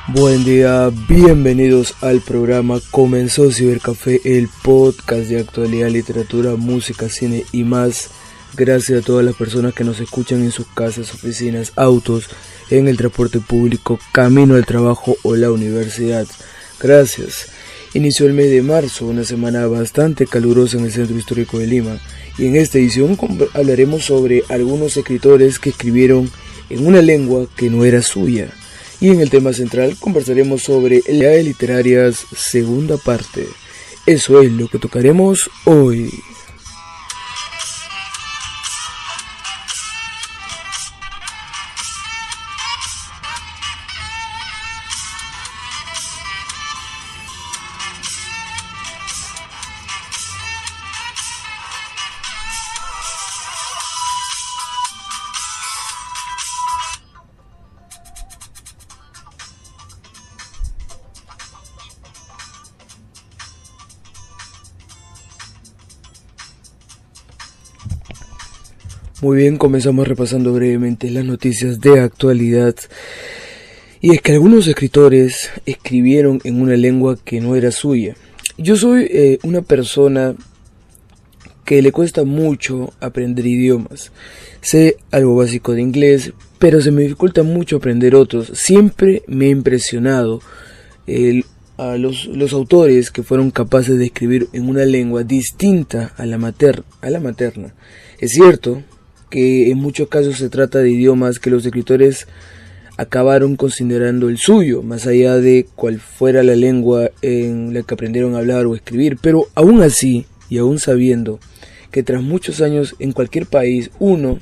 Buen día, bienvenidos al programa Comenzó Cibercafé, el podcast de actualidad, literatura, música, cine y más. Gracias a todas las personas que nos escuchan en sus casas, oficinas, autos, en el transporte público, camino al trabajo o la universidad. Gracias. Inició el mes de marzo, una semana bastante calurosa en el centro histórico de Lima. Y en esta edición hablaremos sobre algunos escritores que escribieron en una lengua que no era suya. Y en el tema central conversaremos sobre Lealtades Literarias, segunda parte. Eso es lo que tocaremos hoy. Muy bien, comenzamos repasando brevemente las noticias de actualidad. Y es que algunos escritores escribieron en una lengua que no era suya. Yo soy una persona que le cuesta mucho aprender idiomas. Sé algo básico de inglés, pero se me dificulta mucho aprender otros. Siempre me ha impresionado a los autores que fueron capaces de escribir en una lengua distinta a la materna. Es cierto que en muchos casos se trata de idiomas que los escritores acabaron considerando el suyo, más allá de cuál fuera la lengua en la que aprendieron a hablar o escribir, pero aún así, y aún sabiendo que tras muchos años en cualquier país uno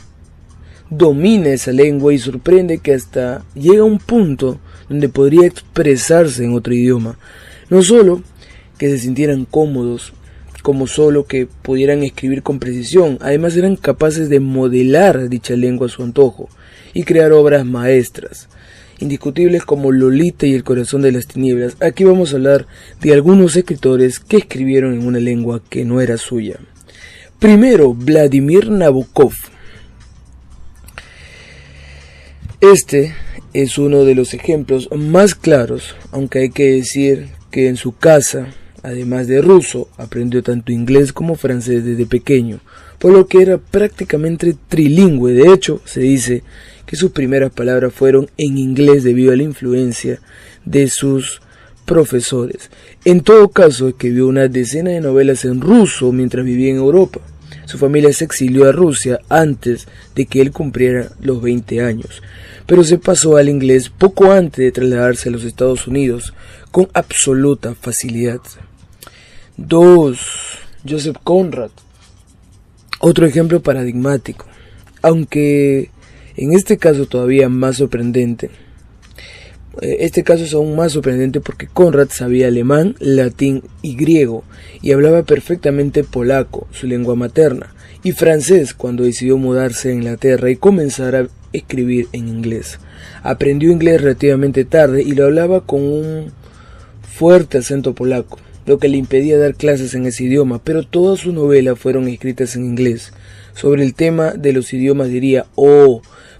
domina esa lengua y sorprende que hasta llega a un punto donde podría expresarse en otro idioma, no solo que se sintieran cómodos, como solo que pudieran escribir con precisión, además eran capaces de modelar dicha lengua a su antojo y crear obras maestras, indiscutibles como Lolita y El corazón de las tinieblas. Aquí vamos a hablar de algunos escritores que escribieron en una lengua que no era suya. Primero, Vladimir Nabokov. Este es uno de los ejemplos más claros, aunque hay que decir que en su casa, además de ruso, aprendió tanto inglés como francés desde pequeño, por lo que era prácticamente trilingüe. De hecho, se dice que sus primeras palabras fueron en inglés debido a la influencia de sus profesores. En todo caso, escribió una decena de novelas en ruso mientras vivía en Europa. Su familia se exilió a Rusia antes de que él cumpliera los 20 años, pero se pasó al inglés poco antes de trasladarse a los Estados Unidos con absoluta facilidad. 2. Joseph Conrad. Otro ejemplo paradigmático, aunque en este caso todavía más sorprendente. Este caso es aún más sorprendente porque Conrad sabía alemán, latín y griego y hablaba perfectamente polaco, su lengua materna, y francés cuando decidió mudarse a Inglaterra y comenzar a escribir en inglés. Aprendió inglés relativamente tarde y lo hablaba con un fuerte acento polaco, lo que le impedía dar clases en ese idioma, pero todas sus novelas fueron escritas en inglés. Sobre el tema de los idiomas diría,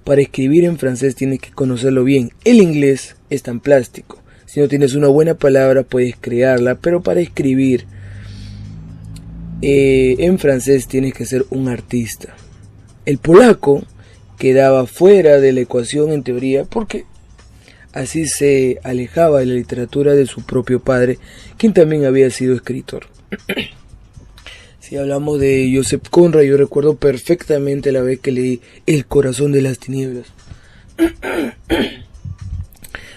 para escribir en francés tienes que conocerlo bien. El inglés es tan plástico. Si no tienes una buena palabra puedes crearla, pero para escribir en francés tienes que ser un artista. El polaco quedaba fuera de la ecuación en teoría porque así se alejaba de la literatura de su propio padre, quien también había sido escritor. Si hablamos de Joseph Conrad, yo recuerdo perfectamente la vez que leí El corazón de las tinieblas.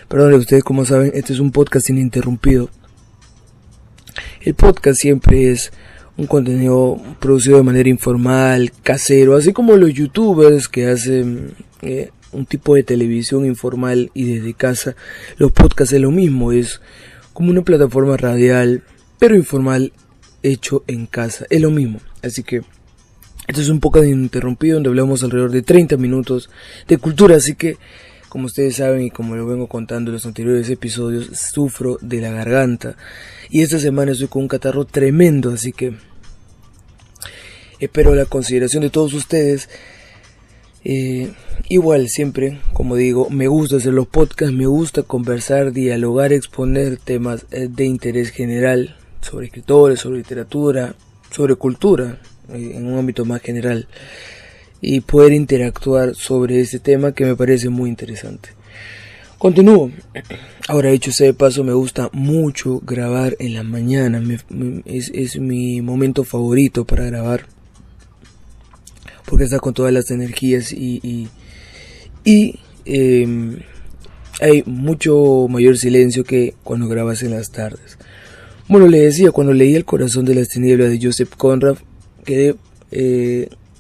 Perdón, ustedes como saben, este es un podcast ininterrumpido. El podcast siempre es un contenido producido de manera informal, casero, así como los youtubers que hacen un tipo de televisión informal y desde casa. Los podcasts es lo mismo, es como una plataforma radial, pero informal, hecho en casa, es lo mismo. Así que esto es un podcast ininterrumpido donde hablamos alrededor de 30 minutos de cultura, así que como ustedes saben y como lo vengo contando en los anteriores episodios, sufro de la garganta y esta semana estoy con un catarro tremendo, así que espero la consideración de todos ustedes Igual siempre, como digo, me gusta hacer los podcasts, me gusta conversar, dialogar, exponer temas de interés general sobre escritores, sobre literatura, sobre cultura, en un ámbito más general, y poder interactuar sobre este tema que me parece muy interesante. Continúo. Ahora, dicho sea de paso, me gusta mucho grabar en la mañana, es mi momento favorito para grabar, porque está con todas las energías y hay mucho mayor silencio que cuando grabas en las tardes. Bueno, le decía, cuando leí El corazón de las tinieblas de Joseph Conrad, quedé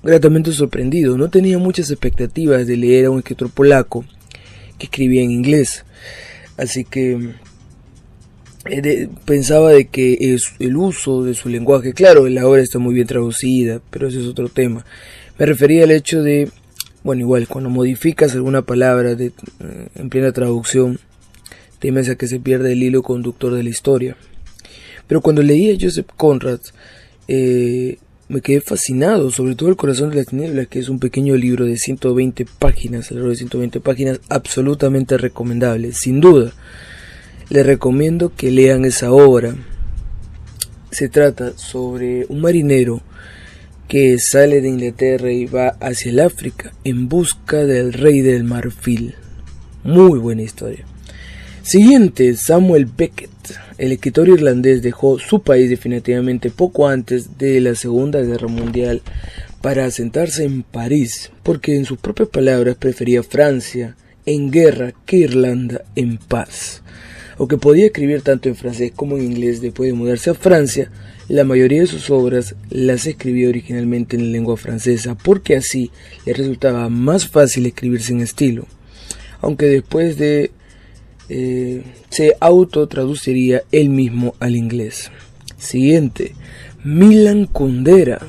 gratamente sorprendido. No tenía muchas expectativas de leer a un escritor polaco que escribía en inglés, así que pensaba de que el uso de su lenguaje, claro, la obra está muy bien traducida, pero ese es otro tema. Me refería al hecho de, bueno, igual, cuando modificas alguna palabra en plena traducción, temes a que se pierda el hilo conductor de la historia. Pero cuando leí a Joseph Conrad, me quedé fascinado, sobre todo El corazón de las tinieblas, que es un pequeño libro de 120 páginas, alrededor de 120 páginas, absolutamente recomendable, sin duda. Les recomiendo que lean esa obra. Se trata sobre un marinero que sale de Inglaterra y va hacia el África en busca del rey del marfil. Muy buena historia. Siguiente, Samuel Beckett. El escritor irlandés dejó su país definitivamente poco antes de la Segunda Guerra Mundial para asentarse en París, porque en sus propias palabras prefería Francia en guerra que Irlanda en paz. Aunque podía escribir tanto en francés como en inglés después de mudarse a Francia, la mayoría de sus obras las escribió originalmente en lengua francesa, porque así le resultaba más fácil escribirse en estilo, aunque después se autotraduciría él mismo al inglés. Siguiente, Milan Kundera.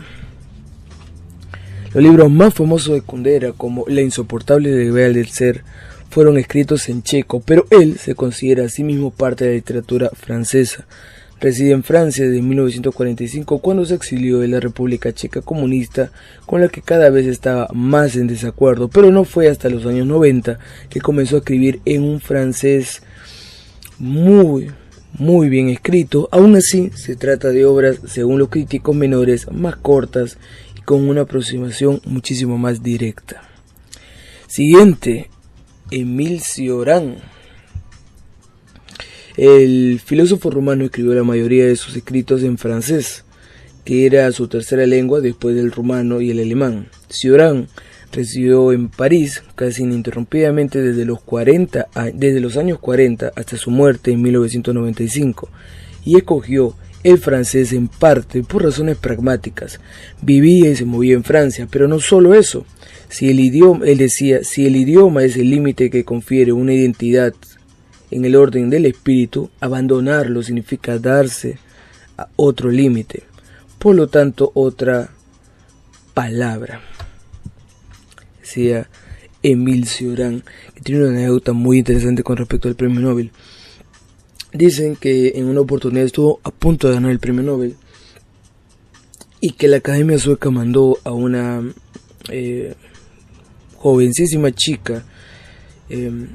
Los libros más famosos de Kundera, como La insoportable debilidad del ser, fueron escritos en checo, pero él se considera a sí mismo parte de la literatura francesa. Reside en Francia desde 1945, cuando se exilió de la República Checa comunista, con la que cada vez estaba más en desacuerdo, pero no fue hasta los años 90 que comenzó a escribir en un francés muy bien escrito. Aún así, se trata de obras, según los críticos, menores, más cortas y con una aproximación muchísimo más directa. Siguiente, Émile Cioran. El filósofo rumano escribió la mayoría de sus escritos en francés, que era su tercera lengua después del rumano y el alemán. Cioran residió en París casi ininterrumpidamente desde los años 40 hasta su muerte en 1995, y escogió el francés en parte por razones pragmáticas. Vivía y se movía en Francia, pero no solo eso. Él decía, si el idioma es el límite que confiere una identidad en el orden del espíritu, abandonarlo significa darse a otro límite, por lo tanto otra palabra. Decía Émile Cioran, que tiene una anécdota muy interesante con respecto al premio Nobel. Dicen que en una oportunidad estuvo a punto de ganar el premio Nobel y que la Academia Sueca mandó a una jovencísima chica,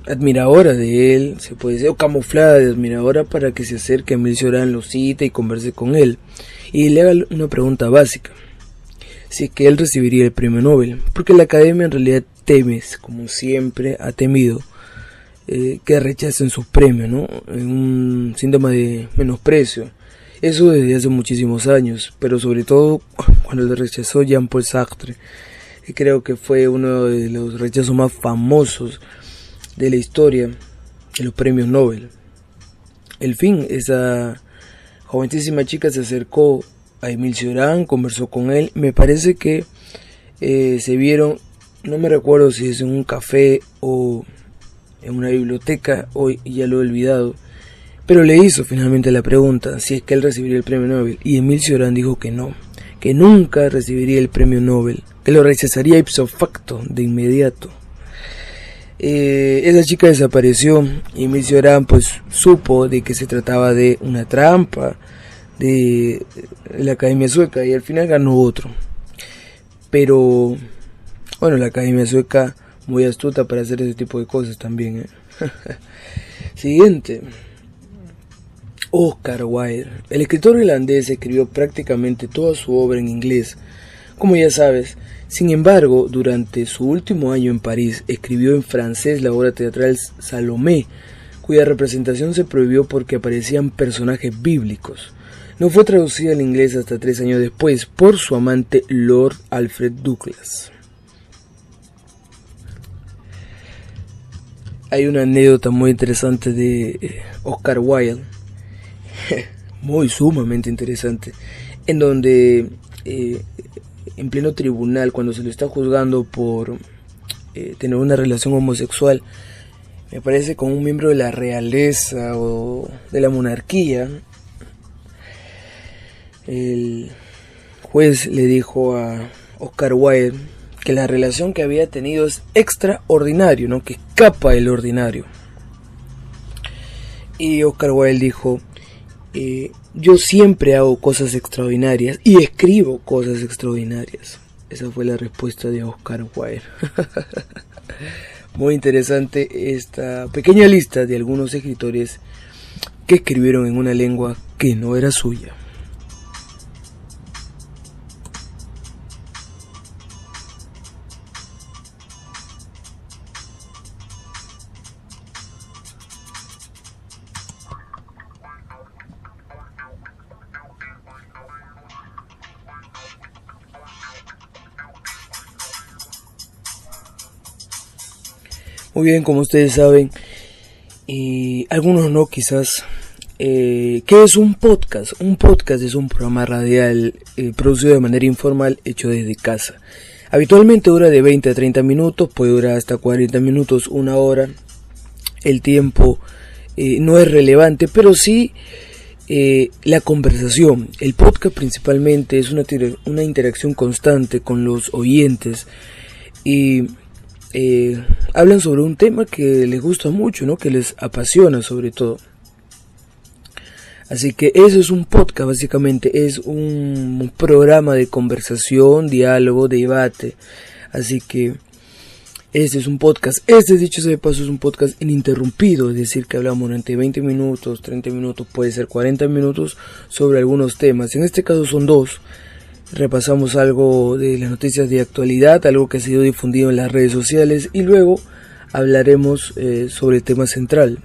admiradora de él, se puede decir, o camuflada de admiradora, para que se acerque a Émile Cioran, lo cite y converse con él y le haga una pregunta básica: si es que él recibiría el premio Nobel, porque la Academia en realidad teme, como siempre ha temido, que rechacen sus premios, ¿no? En un síntoma de menosprecio. Eso desde hace muchísimos años, pero sobre todo cuando le rechazó Jean-Paul Sartre, que creo que fue uno de los rechazos más famosos de la historia de los premios Nobel. En fin, esa jovencísima chica se acercó a Émile Cioran, conversó con él. Me parece que se vieron, no me recuerdo si es en un café o en una biblioteca, hoy ya lo he olvidado, pero le hizo finalmente la pregunta si es que él recibiría el premio Nobel, y Émile Cioran dijo que no, que nunca recibiría el premio Nobel, que lo rechazaría ipso facto, de inmediato. Esa chica desapareció y Émile Cioran pues supo de que se trataba de una trampa de la Academia Sueca, y al final ganó otro. Pero Bueno, la Academia Sueca muy astuta para hacer ese tipo de cosas también, ¿eh? Siguiente. Oscar Wilde. El escritor irlandés escribió prácticamente toda su obra en inglés, como ya sabes. Sin embargo, durante su último año en París, escribió en francés la obra teatral Salomé, cuya representación se prohibió porque aparecían personajes bíblicos. No fue traducida al inglés hasta 3 años después por su amante Lord Alfred Douglas. Hay una anécdota muy interesante de Oscar Wilde, muy sumamente interesante, en donde en pleno tribunal, cuando se lo está juzgando por tener una relación homosexual, me parece con un miembro de la realeza o de la monarquía, el juez le dijo a Oscar Wilde que la relación que había tenido es extraordinario, ¿no? Que escapa del ordinario. Y Oscar Wilde dijo, yo siempre hago cosas extraordinarias y escribo cosas extraordinarias. Esa fue la respuesta de Oscar Wilde. Muy interesante esta pequeña lista de algunos escritores que escribieron en una lengua que no era suya. Muy bien, como ustedes saben, y algunos no quizás, ¿qué es un podcast? Un podcast es un programa radial producido de manera informal, hecho desde casa. Habitualmente dura de 20 a 30 minutos, puede durar hasta 40 minutos, 1 hora. El tiempo no es relevante, pero sí la conversación. El podcast principalmente es una interacción constante con los oyentes y hablan sobre un tema que les gusta mucho, ¿no? Que les apasiona sobre todo. Así que eso es un podcast, básicamente es un programa de conversación, diálogo, debate. Así que este es un podcast, dicho sea de paso, es un podcast ininterrumpido, es decir, que hablamos durante 20 minutos, 30 minutos, puede ser 40 minutos sobre algunos temas. En este caso son 2. Repasamos algo de las noticias de actualidad, algo que ha sido difundido en las redes sociales y luego hablaremos sobre el tema central.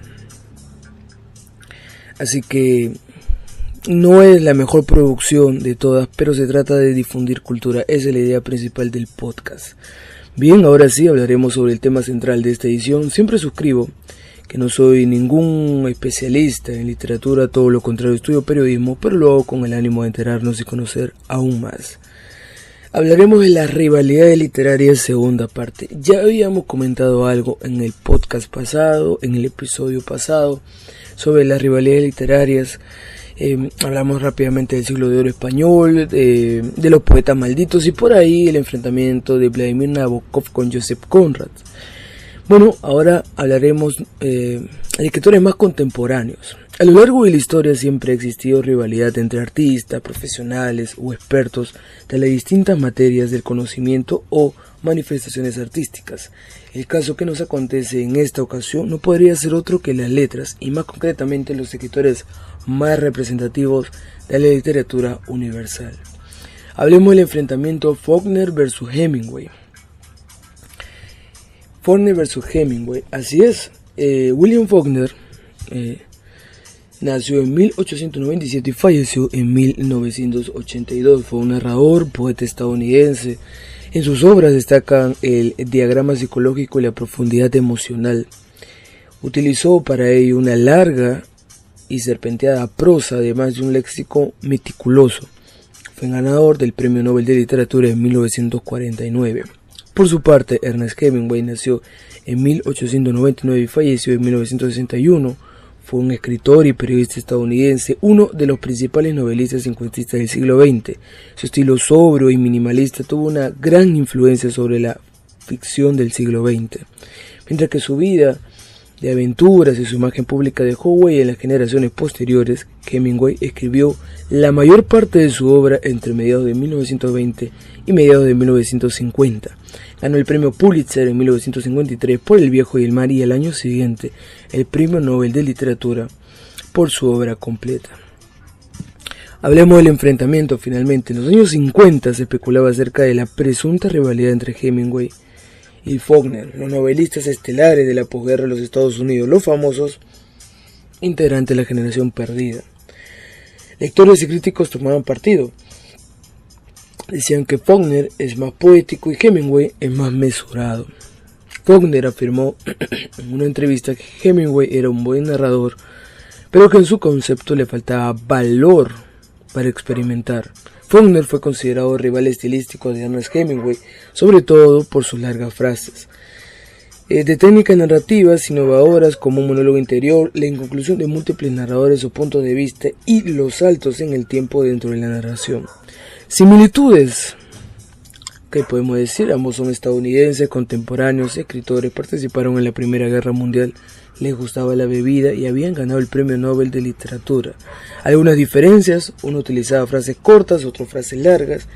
Así que no es la mejor producción de todas, pero se trata de difundir cultura, esa es la idea principal del podcast. Bien, ahora sí hablaremos sobre el tema central de esta edición. Siempre suscribo que no soy ningún especialista en literatura, todo lo contrario, estudio periodismo, pero lo hago con el ánimo de enterarnos y conocer aún más. Hablaremos de las rivalidades literarias, segunda parte. Ya habíamos comentado algo en el podcast pasado, en el episodio pasado, sobre las rivalidades literarias. Hablamos rápidamente del siglo de oro español, de los poetas malditos y por ahí el enfrentamiento de Vladimir Nabokov con Joseph Conrad. Bueno, ahora hablaremos de escritores más contemporáneos. A lo largo de la historia siempre ha existido rivalidad entre artistas, profesionales o expertos de las distintas materias del conocimiento o manifestaciones artísticas. El caso que nos acontece en esta ocasión no podría ser otro que las letras y más concretamente los escritores más representativos de la literatura universal. Hablemos del enfrentamiento Faulkner versus Hemingway. Faulkner versus Hemingway, así es. William Faulkner nació en 1897 y falleció en 1982. Fue un narrador, poeta estadounidense. En sus obras destacan el diagrama psicológico y la profundidad emocional. Utilizó para ello una larga y serpenteada prosa, además de un léxico meticuloso. Fue ganador del Premio Nobel de Literatura en 1949. Por su parte, Ernest Hemingway nació en 1899 y falleció en 1961. Fue un escritor y periodista estadounidense, uno de los principales novelistas y cuentistas del siglo XX. Su estilo sobrio y minimalista tuvo una gran influencia sobre la ficción del siglo XX. Mientras que su vida de aventuras y su imagen pública dejó huella en las generaciones posteriores. Hemingway escribió la mayor parte de su obra entre mediados de 1920 y mediados de 1950. Ganó el premio Pulitzer en 1953 por El viejo y el mar y al año siguiente el premio Nobel de literatura por su obra completa. Hablemos del enfrentamiento finalmente. En los años 50 se especulaba acerca de la presunta rivalidad entre Hemingway y Faulkner, los novelistas estelares de la posguerra de los Estados Unidos, los famosos integrantes de la generación perdida. Lectores y críticos tomaban partido. Decían que Faulkner es más poético y Hemingway es más mesurado. Faulkner afirmó en una entrevista que Hemingway era un buen narrador, pero que en su concepto le faltaba valor para experimentar. Faulkner fue considerado rival estilístico de Ernest Hemingway, sobre todo por sus largas frases. De técnicas narrativas innovadoras como un monólogo interior, la inconclusión de múltiples narradores o puntos de vista y los saltos en el tiempo dentro de la narración. Similitudes. ¿Qué podemos decir? Ambos son estadounidenses, contemporáneos, escritores, participaron en la Primera Guerra Mundial, les gustaba la bebida y habían ganado el Premio Nobel de Literatura. Algunas diferencias: uno utilizaba frases cortas, otro frases largas,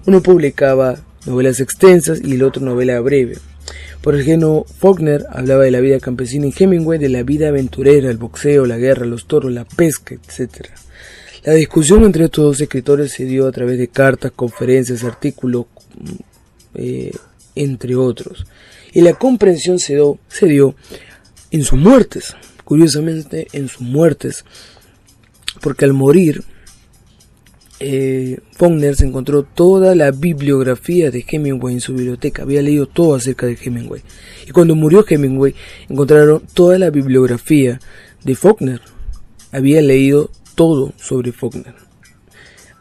uno publicaba novelas extensas y el otro novela breve. Por ejemplo, Faulkner hablaba de la vida campesina y Hemingway de la vida aventurera, el boxeo, la guerra, los toros, la pesca, etc. La discusión entre estos dos escritores se dio a través de cartas, conferencias, artículos, entre otros. Y la comprensión se dio en sus muertes, curiosamente en sus muertes, porque al morir Faulkner se encontró toda la bibliografía de Hemingway en su biblioteca, había leído todo acerca de Hemingway, y cuando murió Hemingway encontraron toda la bibliografía de Faulkner, había leído todo sobre Faulkner.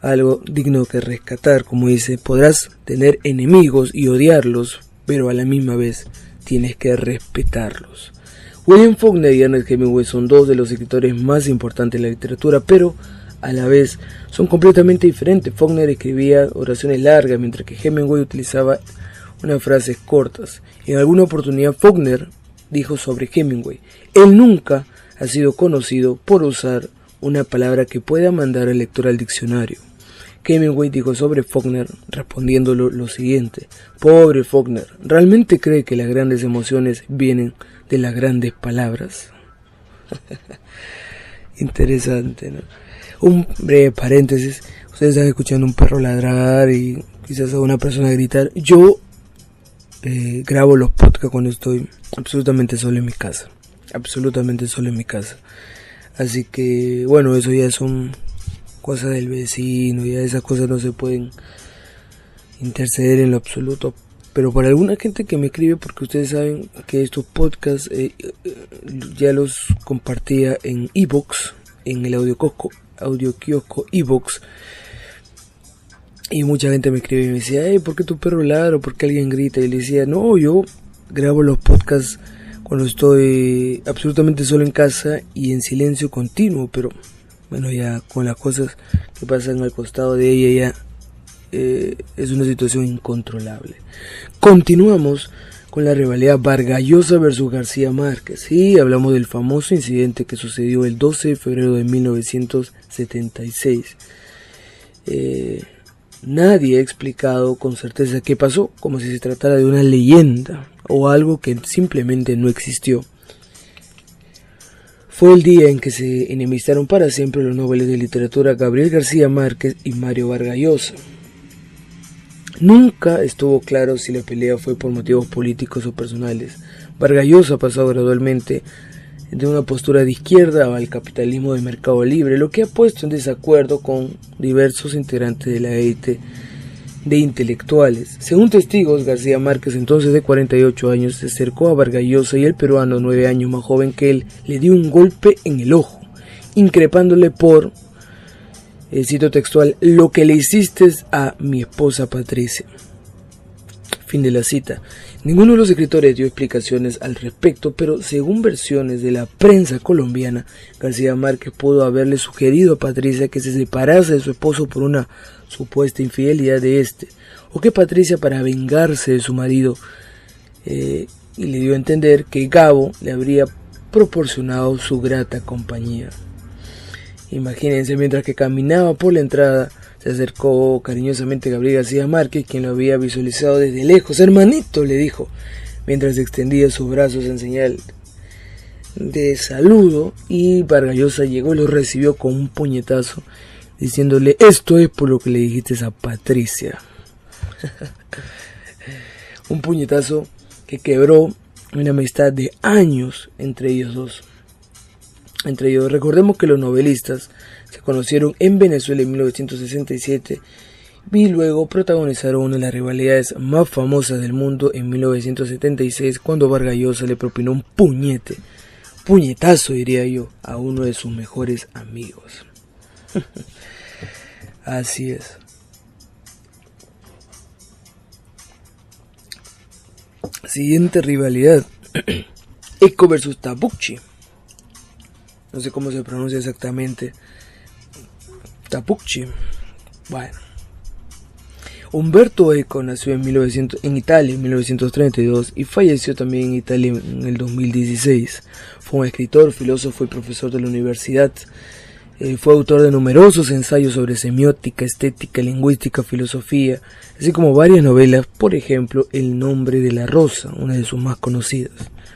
Algo digno que rescatar, como dice: podrás tener enemigos y odiarlos, pero a la misma vez tienes que respetarlos. William Faulkner y Ernest Hemingway son dos de los escritores más importantes de la literatura, pero a la vez son completamente diferentes. Faulkner escribía oraciones largas, mientras que Hemingway utilizaba unas frases cortas. En alguna oportunidad Faulkner dijo sobre Hemingway: él nunca ha sido conocido por usar una palabra que pueda mandar al lector al diccionario. Hemingway dijo sobre Faulkner, respondiéndolo lo siguiente: pobre Faulkner, ¿realmente cree que las grandes emociones vienen de las grandes palabras? Interesante, ¿no? Un breve paréntesis: ustedes están escuchando un perro ladrar y quizás a una persona gritar. Yo grabo los podcasts cuando estoy absolutamente solo en mi casa. Así que, bueno, eso ya son cosas del vecino, ya esas cosas no se pueden interceder en lo absoluto. Pero para alguna gente que me escribe, porque ustedes saben que estos podcasts ya los compartía en iVoox, en el audiokiosco iVoox, y mucha gente me escribe y me decía: ¿por qué tu perro ladra? ¿Por qué alguien grita? Y le decía: no, yo grabo los podcasts cuando estoy absolutamente solo en casa y en silencio continuo, pero bueno, ya con las cosas que pasan al costado de ella ya es una situación incontrolable. Continuamos con la rivalidad Vargas Llosa versus García Márquez. Sí, hablamos del famoso incidente que sucedió el 12 de febrero de 1976. Nadie ha explicado con certeza qué pasó, como si se tratara de una leyenda o algo que simplemente no existió. Fue el día en que se enemistaron para siempre los nobles de literatura Gabriel García Márquez y Mario Vargas Llosa. Nunca estuvo claro si la pelea fue por motivos políticos o personales. Vargas Llosa ha pasado gradualmente de una postura de izquierda al capitalismo de mercado libre, lo que ha puesto en desacuerdo con diversos integrantes de la élite de intelectuales. Según testigos, García Márquez, entonces de 48 años, se acercó a Vargas Llosa y el peruano, 9 años más joven que él, le dio un golpe en el ojo, increpándole por, cito textual: lo que le hiciste a mi esposa Patricia. Fin de la cita. Ninguno de los escritores dio explicaciones al respecto, pero según versiones de la prensa colombiana, García Márquez pudo haberle sugerido a Patricia que se separase de su esposo por una supuesta infidelidad de este, o que Patricia, para vengarse de su marido, y le dio a entender que Gabo le habría proporcionado su grata compañía. Imagínense, mientras que caminaba por la entrada, se acercó cariñosamente Gabriel García Márquez, quien lo había visualizado desde lejos. «Hermanito», le dijo, mientras extendía sus brazos en señal de saludo, y Vargas Llosa llegó y lo recibió con un puñetazo, diciéndole: «Esto es por lo que le dijiste a Patricia». Un puñetazo que quebró una amistad de años entre ellos dos. Recordemos que los novelistas se conocieron en Venezuela en 1967 y luego protagonizaron una de las rivalidades más famosas del mundo en 1976, cuando Vargas Llosa le propinó un puñetazo diría yo, a uno de sus mejores amigos. Así es. Siguiente rivalidad: Eco versus Tabucchi. No sé cómo se pronuncia exactamente. Tabucchi. Bueno. Umberto Eco nació en Italia en 1932 y falleció también en Italia en el 2016. Fue un escritor, filósofo y profesor de la universidad. Fue autor de numerosos ensayos sobre semiótica, estética, lingüística, filosofía, así como varias novelas, por ejemplo, El nombre de la rosa, una de sus más conocidas.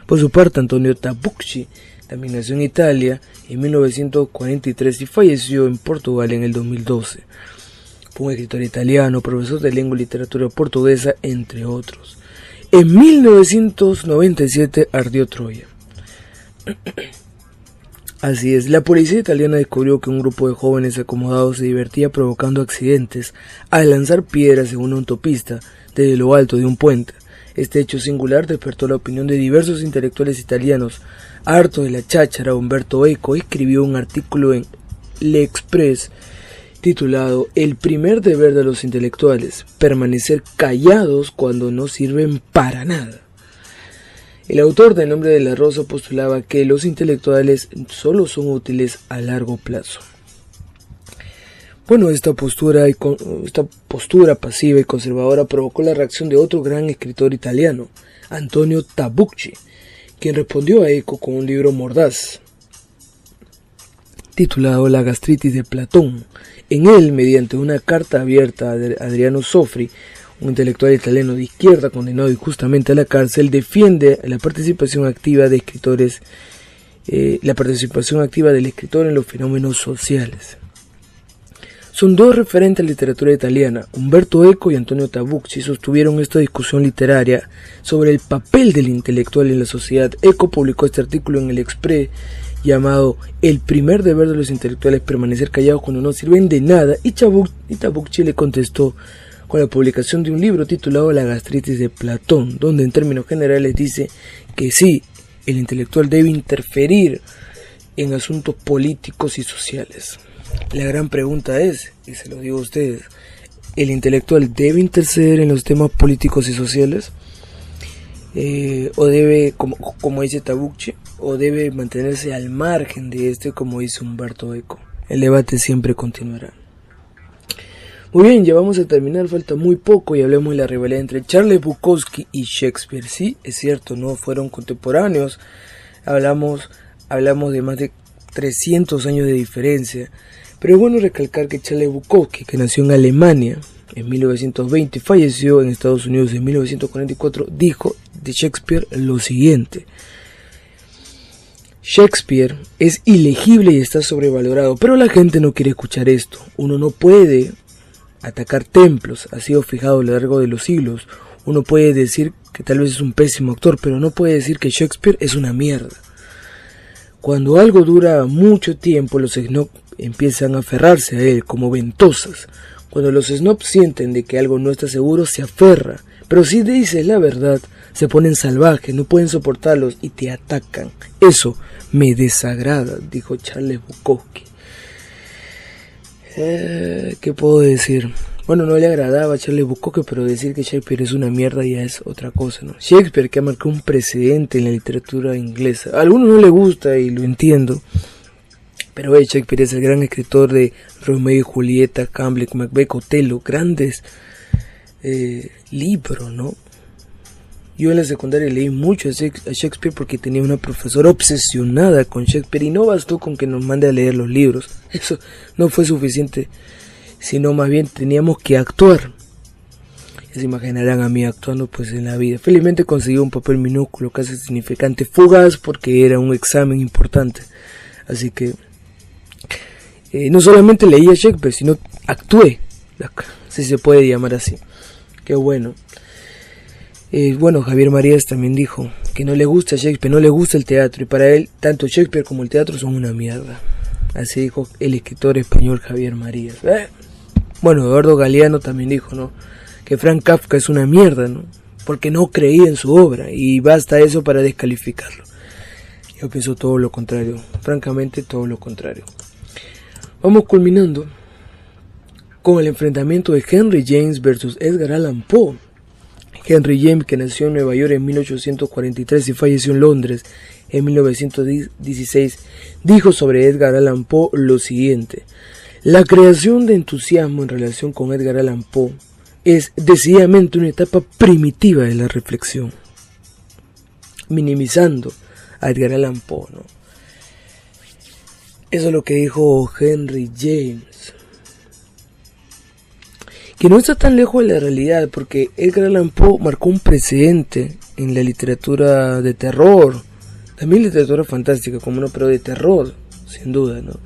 Por su parte, Antonio Tabucchi también nació en Italia en 1943 y falleció en Portugal en el 2012. Fue un escritor italiano, profesor de lengua y literatura portuguesa, entre otros. En 1997 ardió Troya. Así es, la policía italiana descubrió que un grupo de jóvenes acomodados se divertía provocando accidentes al lanzar piedras en una autopista desde lo alto de un puente. Este hecho singular despertó la opinión de diversos intelectuales italianos. Harto de la cháchara, Umberto Eco escribió un artículo en L'Express titulado «El primer deber de los intelectuales, permanecer callados cuando no sirven para nada». El autor de El nombre de la rosa postulaba que los intelectuales solo son útiles a largo plazo. Bueno, esta postura pasiva y conservadora provocó la reacción de otro gran escritor italiano, Antonio Tabucchi, quien respondió a Eco con un libro mordaz titulado La gastritis de Platón. En él, mediante una carta abierta a Adriano Sofri, un intelectual italiano de izquierda condenado injustamente a la cárcel, defiende la participación activa del escritor en los fenómenos sociales. Son dos referentes a la literatura italiana. Umberto Eco y Antonio Tabucchi sostuvieron esta discusión literaria sobre el papel del intelectual en la sociedad. Eco publicó este artículo en el Express llamado «El primer deber de los intelectuales, permanecer callados cuando no sirven de nada», y Tabucchi le contestó con la publicación de un libro titulado La gastritis de Platón, donde en términos generales dice que sí, el intelectual debe interferir en asuntos políticos y sociales. La gran pregunta es, y se lo digo a ustedes, ¿el intelectual debe interceder en los temas políticos y sociales? ¿O debe, como dice Tabucchi, o debe mantenerse al margen de este, como dice Umberto Eco? El debate siempre continuará. Muy bien, ya vamos a terminar, falta muy poco y hablemos de la rivalidad entre Charles Bukowski y Shakespeare. Sí, es cierto, no fueron contemporáneos, hablamos de más de 300 años de diferencia, pero es bueno recalcar que Charles Bukowski, que nació en Alemania en 1920 y falleció en Estados Unidos en 1944, dijo de Shakespeare lo siguiente: Shakespeare es ilegible y está sobrevalorado, pero la gente no quiere escuchar esto. Uno no puede atacar templos, ha sido fijado a lo largo de los siglos. Uno puede decir que tal vez es un pésimo actor, pero no puede decir que Shakespeare es una mierda. Cuando algo dura mucho tiempo, los snobs empiezan a aferrarse a él como ventosas. Cuando los snobs sienten de que algo no está seguro, se aferra. Pero si dices la verdad, se ponen salvajes, no pueden soportarlos y te atacan. Eso me desagrada, dijo Charles Bukowski. ¿Qué puedo decir? Bueno, no le agradaba a Charles Bukowski, pero decir que Shakespeare es una mierda ya es otra cosa, ¿no? Shakespeare, que ha marcado un precedente en la literatura inglesa. A algunos no le gusta y lo entiendo, pero Shakespeare es el gran escritor de Romeo y Julieta, Hamlet, Macbeth, Otelo, grandes libros, ¿no? Yo en la secundaria leí mucho a Shakespeare porque tenía una profesora obsesionada con Shakespeare y no bastó con que nos mande a leer los libros. Eso no fue suficiente, sino más bien teníamos que actuar. Ya se imaginarán a mí actuando pues en la vida. Felizmente conseguí un papel minúsculo, casi significante, fugaz, porque era un examen importante. Así que no solamente leí a Shakespeare, sino actué, si se puede llamar así. Qué bueno. Bueno, Javier Marías también dijo que no le gusta Shakespeare, no le gusta el teatro, y para él tanto Shakespeare como el teatro son una mierda. Así dijo el escritor español Javier Marías. Bueno, Eduardo Galeano también dijo, ¿no?, que Franz Kafka es una mierda, ¿no?, porque no creía en su obra, y basta eso para descalificarlo. Yo pienso todo lo contrario, francamente todo lo contrario. Vamos culminando con el enfrentamiento de Henry James versus Edgar Allan Poe. Henry James, que nació en Nueva York en 1843 y falleció en Londres en 1916, dijo sobre Edgar Allan Poe lo siguiente: la creación de entusiasmo en relación con Edgar Allan Poe es decididamente una etapa primitiva de la reflexión, minimizando a Edgar Allan Poe, ¿no? Eso es lo que dijo Henry James, que no está tan lejos de la realidad, porque Edgar Allan Poe marcó un precedente en la literatura de terror, también literatura fantástica, como no, pero de terror, sin duda, ¿no?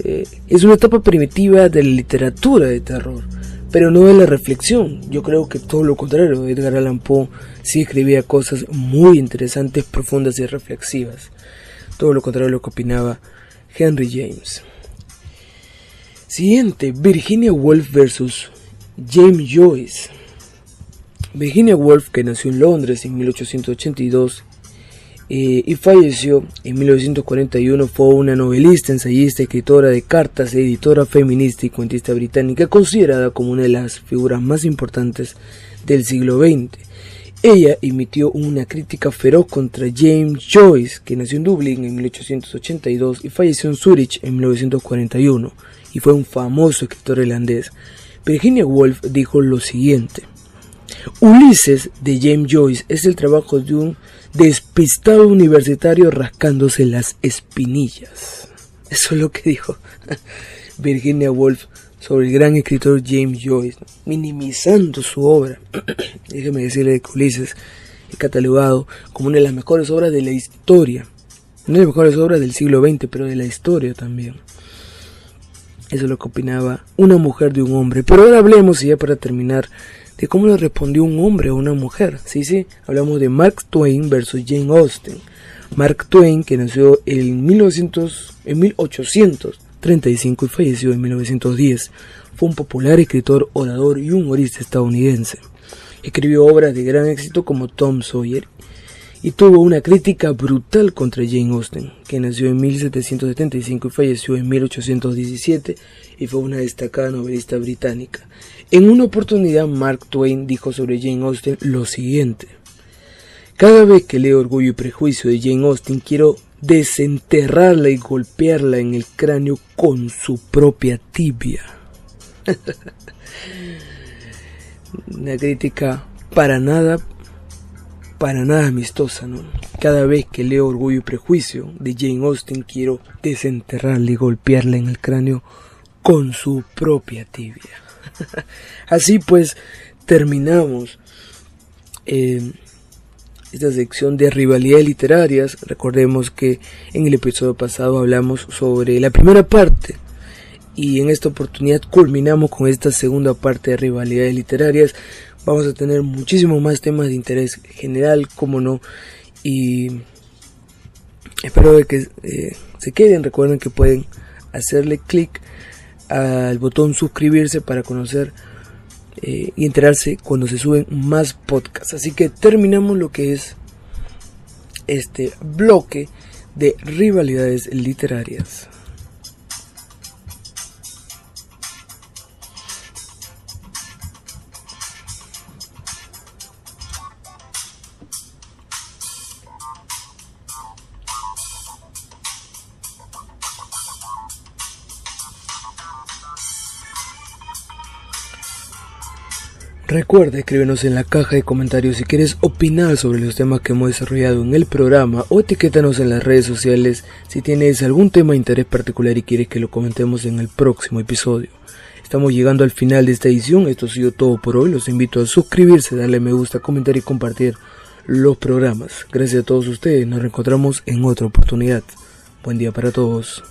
Es una etapa primitiva de la literatura de terror, pero no de la reflexión. Yo creo que todo lo contrario, Edgar Allan Poe sí escribía cosas muy interesantes, profundas y reflexivas. Todo lo contrario de lo que opinaba Henry James. Siguiente, Virginia Woolf versus James Joyce. Virginia Woolf, que nació en Londres en 1882 y falleció en 1941, fue una novelista, ensayista, escritora de cartas, editora feminista y cuentista británica, considerada como una de las figuras más importantes del siglo XX. Ella emitió una crítica feroz contra James Joyce, que nació en Dublín en 1882 y falleció en Zúrich en 1941, y fue un famoso escritor irlandés. Virginia Woolf dijo lo siguiente: Ulises de James Joyce es el trabajo de un despistado universitario rascándose las espinillas. Eso es lo que dijo Virginia Woolf sobre el gran escritor James Joyce, ¿no?, minimizando su obra. Déjeme decirle que Ulises es catalogado como una de las mejores obras de la historia, una de las mejores obras del siglo XX, pero de la historia también. Eso es lo que opinaba una mujer de un hombre. Pero ahora hablemos, y ya para terminar, de cómo le respondió un hombre a una mujer. Sí, hablamos de Mark Twain versus Jane Austen. Mark Twain, que nació en 1835 y falleció en 1910, fue un popular escritor, orador y humorista estadounidense. Escribió obras de gran éxito como Tom Sawyer y tuvo una crítica brutal contra Jane Austen, que nació en 1775 y falleció en 1817 y fue una destacada novelista británica. En una oportunidad, Mark Twain dijo sobre Jane Austen lo siguiente: cada vez que leo Orgullo y Prejuicio de Jane Austen, quiero desenterrarla y golpearla en el cráneo con su propia tibia. Una crítica para nada amistosa, ¿no? Cada vez que leo Orgullo y Prejuicio de Jane Austen, quiero desenterrarla y golpearla en el cráneo con su propia tibia. Así pues, terminamos esta sección de rivalidades literarias. Recordemos que en el episodio pasado hablamos sobre la primera parte, y en esta oportunidad culminamos con esta segunda parte de rivalidades literarias. Vamos a tener muchísimos más temas de interés general, como no, y espero de que se queden. Recuerden que pueden hacerle clic al botón suscribirse para conocer y enterarse cuando se suben más podcasts. Así que terminamos lo que es este bloque de rivalidades literarias. Recuerda escríbenos en la caja de comentarios si quieres opinar sobre los temas que hemos desarrollado en el programa o etiquétanos en las redes sociales si tienes algún tema de interés particular y quieres que lo comentemos en el próximo episodio. Estamos llegando al final de esta edición, esto ha sido todo por hoy, los invito a suscribirse, darle me gusta, comentar y compartir los programas. Gracias a todos ustedes, nos reencontramos en otra oportunidad. Buen día para todos.